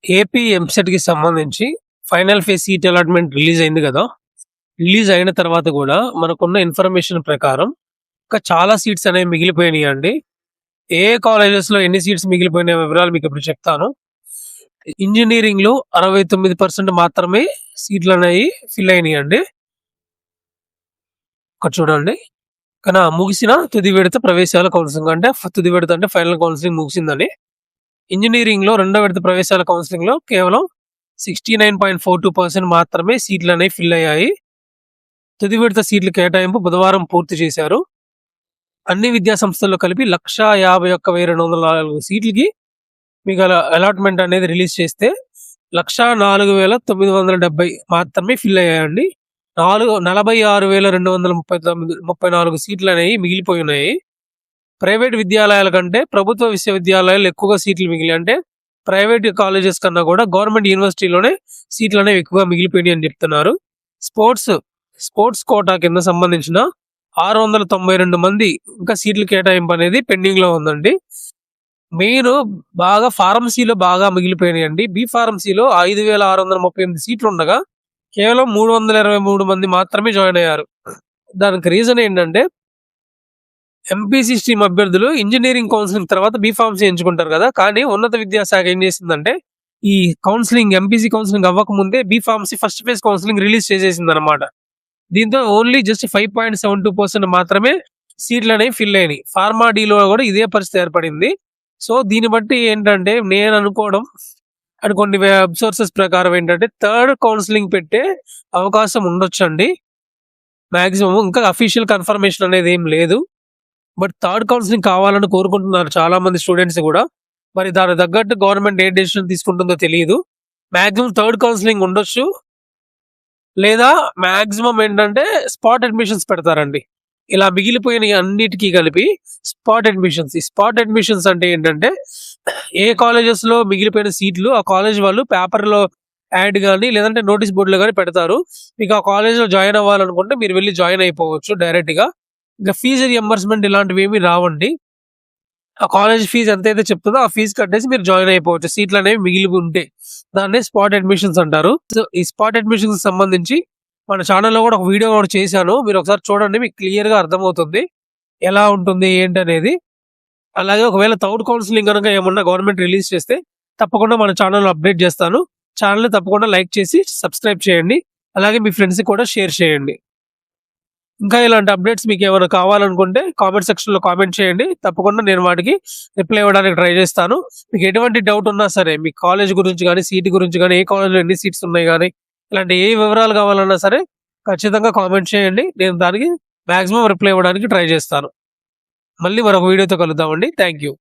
AP ఎంసెట్‌కి సంబంధించి final phase seat allotment release అయింది గదా! రిలీజ్ అయిన తర్వాత గూడా మనకున్న ఇన్ఫర్మేషన్ ప్రకారం ఇంకా చాలా సీట్స్ అనేవి మిగిలిపోయినాయండి. ఏ కాలేజెస్‌లో ఎన్ని సీట్స్ మిగిలిపోయినాయో వివరాలు మీకిప్పుడు చెప్తాను. ఇంజినీరింగ్‌లో 69% మాత్రమే సీట్లనేయి ఫిల్ అయినాయండి. ఇక్కడ చూడండి. ముగిసిన తుది విడత ప్రవేశాల కౌన్సెలింగ్ అంటే తుది విడత అంటే ఫైనల్ కౌన్సెలింగ్ ముగిసిందని. ఇంజినీరింగ్‌లో రెండో విడత ప్రవేశాల కౌన్సెలింగ్‌లో కేవలం 69.42% మాత్రమే సీట్లనేవి ఫిల్ అయ్యాయి. తుది విడత సీట్ల కేటాయింపు బుధవారం పూర్తి చేశారు. అన్ని విద్యా సంస్థల్లో కలిపి 1,51,204 సీట్లకి మీకు అలాట్‌మెంట్ అనేది రిలీజ్ చేస్తే 1,04,970 మాత్రమే ఫిల్ అయ్యాయండి. 46,234 సీట్లనేవి మిగిలిపోయి ఉన్నాయి. ప్రైవేట్ విద్యాలయాల కంటే ప్రభుత్వ విశ్వవిద్యాలయాలు ఎక్కువగా సీట్లు మిగిలాయి. అంటే ప్రైవేట్ కాలేజెస్ కన్నా కూడా గవర్నమెంట్ యూనివర్సిటీలోనే సీట్లనేవి ఎక్కువగా మిగిలిపోయినాయి అని చెప్తున్నారు. స్పోర్ట్స్ కోటా కింద సంబంధించిన 692 మంది ఇంకా సీట్ల కేటాయింపు అనేది పెండింగ్ లో ఉందండి. మెయిన్ బాగా ఫార్మసీలో బాగా మిగిలిపోయినాయండి. బి ఫార్మసీలో 5,638 సీట్లు ఉండగా కేవలం 323 మంది మాత్రమే జాయిన్ అయ్యారు. దానికి రీజన్ ఏంటంటే ఎంపీసీ స్ట్రీమ్ అభ్యర్థులు ఇంజినీరింగ్ కౌన్సిలింగ్ తర్వాత బి ఫార్మసీ ఎంచుకుంటారు కదా. కానీ ఉన్నత విద్యాశాఖ ఏం చేసిందంటే ఈ ఎంపీసీ కౌన్సిలింగ్ అవ్వక ముందే B pharmacy first phase counselling release చేసేసింది అనమాట. దీంతో ఓన్లీ జస్ట్ 5.72% మాత్రమే సీట్లు అనేవి ఫిల్ అయినాయి. ఫార్మా డీలో కూడా ఇదే పరిస్థితి ఏర్పడింది. సో దీన్ని బట్టి ఏంటంటే నేను అనుకోవడం అండ్ కొన్ని వెబ్ సోర్సెస్ ప్రకారం ఏంటంటే థర్డ్ కౌన్సిలింగ్ పెట్టే అవకాశం ఉండొచ్చండి. మాక్సిమం ఇంకా అఫీషియల్ కన్ఫర్మేషన్ అనేది ఏం లేదు. బట్ థర్డ్ కౌన్సిలింగ్ కావాలని కోరుకుంటున్నారు చాలా మంది స్టూడెంట్స్ కూడా. మరి దానికి తగ్గట్టు గవర్నమెంట్ ఏ డెసిషన్ తీసుకుంటుందో తెలియదు. మాక్సిమం థర్డ్ కౌన్సిలింగ్ ఉండొచ్చు, లేదా మాక్సిమం ఏంటంటే స్పాట్ అడ్మిషన్స్ పెడతారండి. ఇలా మిగిలిపోయిన అన్నిటికీ కలిపి స్పాట్ అడ్మిషన్స్. ఈ స్పాట్ అడ్మిషన్స్ అంటే ఏంటంటే ఏ కాలేజెస్ లో మిగిలిపోయిన సీట్లు ఆ కాలేజ్ వాళ్ళు పేపర్లో యాడ్ కానీ లేదంటే నోటీస్ బోర్డులో కానీ పెడతారు. మీకు ఆ కాలేజ్ లో జాయిన్ అవ్వాలనుకుంటే మీరు వెళ్ళి జాయిన్ అయిపోవచ్చు డైరెక్ట్ గా. ఇంకా ఫీజు రియంబర్స్మెంట్ ఇలాంటివి ఏమి రావండి. ఆ కాలేజ్ ఫీజు ఎంతైతే చెప్తుందో ఆ ఫీజు కట్టేసి మీరు జాయిన్ అయిపోవచ్చు సీట్లు అనేవి మిగిలి ఉంటే. దాన్ని స్పాట్ అడ్మిషన్స్ అంటారు. సో ఈ స్పాట్ అడ్మిషన్స్ సంబంధించి మన ఛానల్లో కూడా ఒక వీడియో కూడా చేశాను. మీరు ఒకసారి చూడండి, మీకు క్లియర్ గా అర్థమవుతుంది ఎలా ఉంటుంది ఏంటి అనేది. అలాగే ఒకవేళ థర్డ్ కౌన్సిలింగ్ కనుక ఏమన్నా గవర్నమెంట్ రిలీజ్ చేస్తే తప్పకుండా మన ఛానల్ అప్డేట్ చేస్తాను. ఛానల్ని తప్పకుండా లైక్ చేసి సబ్స్క్రైబ్ చేయండి. అలాగే మీ ఫ్రెండ్స్కి కూడా షేర్ చేయండి. ఇంకా ఇలాంటి అప్డేట్స్ మీకు ఏమైనా కావాలనుకుంటే కామెంట్ సెక్షన్ లో కామెంట్ చేయండి. తప్పకుండా నేను వాటికి రిప్లై ఇవ్వడానికి ట్రై చేస్తాను. మీకు ఎటువంటి డౌట్ ఉన్నా సరే, మీ కాలేజ్ గురించి కానీ సీట్ గురించి కానీ, ఏ కాలేజ్లో ఎన్ని సీట్స్ ఉన్నాయి కానీ, ఇలాంటి ఏ వివరాలు కావాలన్నా సరే ఖచ్చితంగా కామెంట్ చేయండి. నేను దానికి మాక్సిమం రిప్లై ఇవ్వడానికి ట్రై చేస్తాను. మళ్ళీ మరొక వీడియోతో కలుద్దామండి. Thank you.